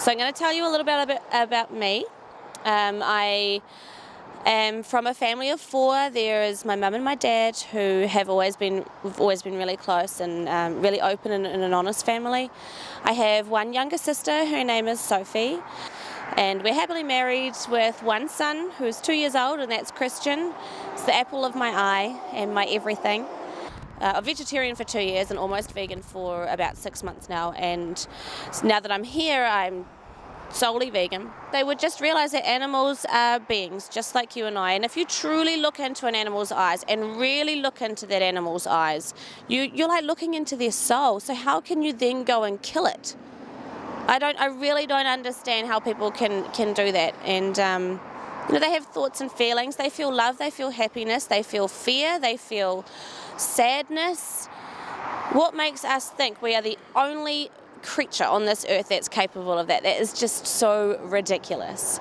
So I'm going to tell you a little bit about me. I am from a family of 4. There is my mum and my dad, who we've always been really close and really open and an honest family. I have one younger sister, her name is Sophie, and we're happily married with one son who's 2 years old, and that's Christian. It's the apple of my eye and my everything. I'm vegetarian for 2 years and almost vegan for about 6 months now, and now that I'm here, I'm solely vegan. They would just realize that animals are beings just like you and I, and if you truly look into an animal's eyes and really look into that animal's eyes, you're like looking into their soul. So how can you then go and kill it? I really don't understand how people can do that. And they have thoughts and feelings. They feel love, they feel happiness, they feel fear, they feel sadness. What makes us think we are the only creature on this earth that's capable of that? That is just so ridiculous.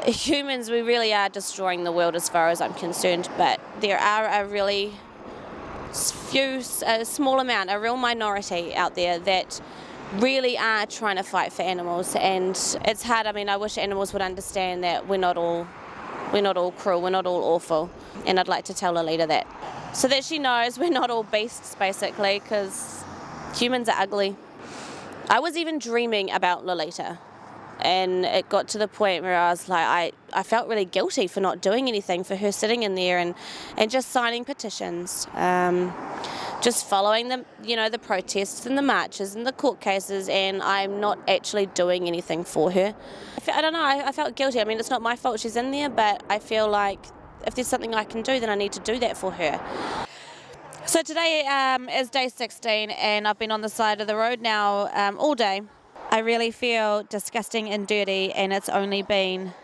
Humans, we really are destroying the world as far as I'm concerned, but there are a really a small amount, a real minority out there that really are trying to fight for animals, and it's hard. I mean, I wish animals would understand that we're not all cruel, we're not all awful, and I'd like to tell Lolita that, so that she knows we're not all beasts, basically, because humans are ugly. I was even dreaming about Lolita, and it got to the point where I was like, I felt really guilty for not doing anything for her, sitting in there and just signing petitions, just following the protests and the marches and the court cases, and I'm not actually doing anything for her. I don't know, I felt guilty. I mean, it's not my fault she's in there, but I feel like if there's something I can do, then I need to do that for her. So today is day 16, and I've been on the side of the road now all day. I really feel disgusting and dirty, and it's only been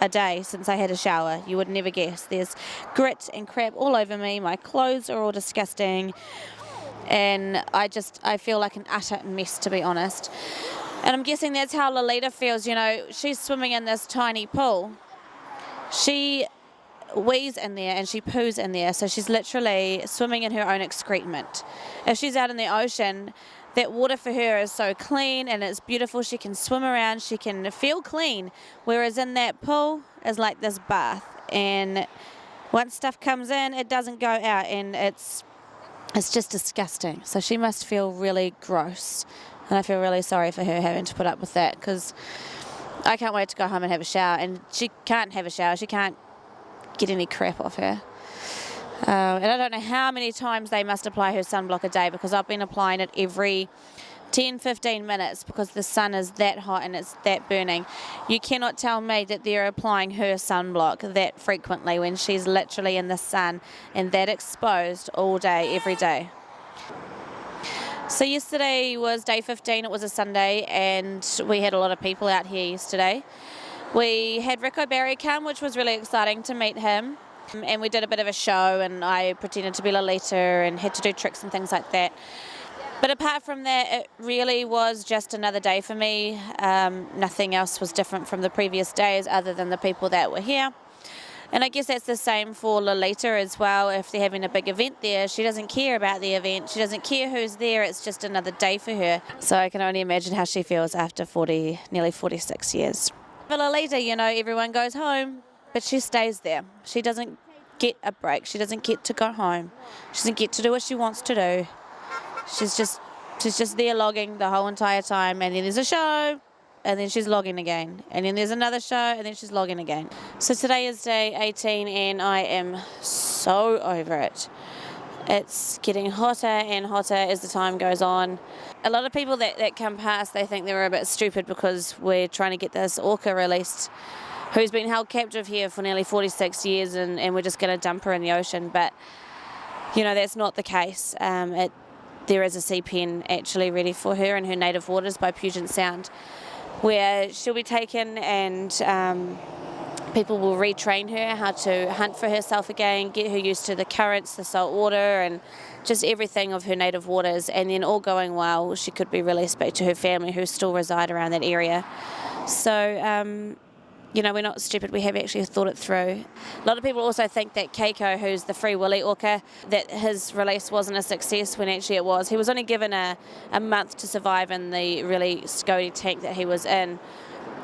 a day since I had a shower. You would never guess. There's grit and crap all over me. My clothes are all disgusting, and I feel like an utter mess, to be honest. And I'm guessing that's how Lolita feels. She's swimming in this tiny pool. She wheezes in there and she poos in there, so she's literally swimming in her own excrement. If she's out in the ocean, that water for her is so clean and it's beautiful. She can swim around, she can feel clean, whereas in that pool is like this bath, and once stuff comes in, it doesn't go out, and it's just disgusting. So she must feel really gross, and I feel really sorry for her having to put up with that, because I can't wait to go home and have a shower, and she can't have a shower. She can't get any crap off her. And I don't know how many times they must apply her sunblock a day, because I've been applying it every 10-15 minutes because the sun is that hot and it's that burning. You cannot tell me that they're applying her sunblock that frequently when she's literally in the sun and that exposed all day, every day. So yesterday was day 15, it was a Sunday, and we had a lot of people out here yesterday. We had Rico Barry come, which was really exciting to meet him. And we did a bit of a show, and I pretended to be Lolita and had to do tricks and things like that. But apart from that, it really was just another day for me. Nothing else was different from the previous days other than the people that were here. And I guess that's the same for Lolita as well. If they're having a big event there, she doesn't care about the event. She doesn't care who's there. It's just another day for her. So I can only imagine how she feels after nearly 46 years. For Lolita, everyone goes home, but she stays there. She doesn't get a break. She doesn't get to go home. She doesn't get to do what she wants to do. She's just there logging the whole entire time, and then there's a show, and then she's logging again, and then there's another show, and then she's logging again. So today is day 18, and I am so over it. It's getting hotter and hotter as the time goes on. A lot of people that come past, they think they're a bit stupid because we're trying to get this orca released, who's been held captive here for nearly 46 years, and we're just going to dump her in the ocean. But, that's not the case. There is a sea pen actually ready for her in her native waters by Puget Sound, where she'll be taken, and people will retrain her how to hunt for herself again, get her used to the currents, the salt water, and just everything of her native waters. And then, all going well, she could be released back to her family who still reside around that area. So we're not stupid, we have actually thought it through. A lot of people also think that Keiko, who's the Free Willy orca, that his release wasn't a success when actually it was. He was only given a month to survive in the really scody tank that he was in.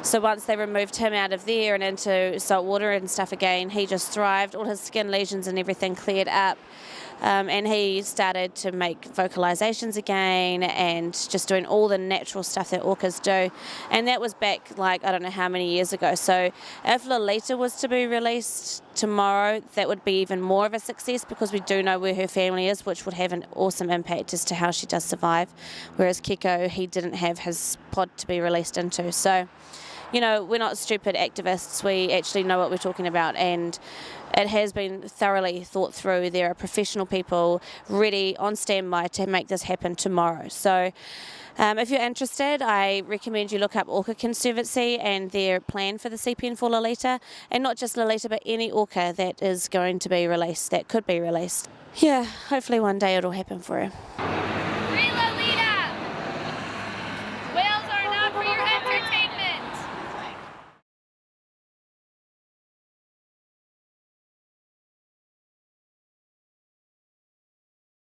So once they removed him out of there and into salt water and stuff again, he just thrived. All his skin lesions and everything cleared up. And he started to make vocalizations again and just doing all the natural stuff that orcas do. And that was back, I don't know how many years ago. So if Lolita was to be released tomorrow, that would be even more of a success, because we do know where her family is, which would have an awesome impact as to how she does survive. Whereas Keiko, he didn't have his pod to be released into. So, we're not stupid activists. We actually know what we're talking about, and it has been thoroughly thought through. There are professional people ready on standby to make this happen tomorrow. So if you're interested, I recommend you look up Orca Conservancy and their plan for the CPN for Lolita, and not just Lolita, but any orca that is going to be released, that could be released. Yeah, hopefully one day it'll happen for her.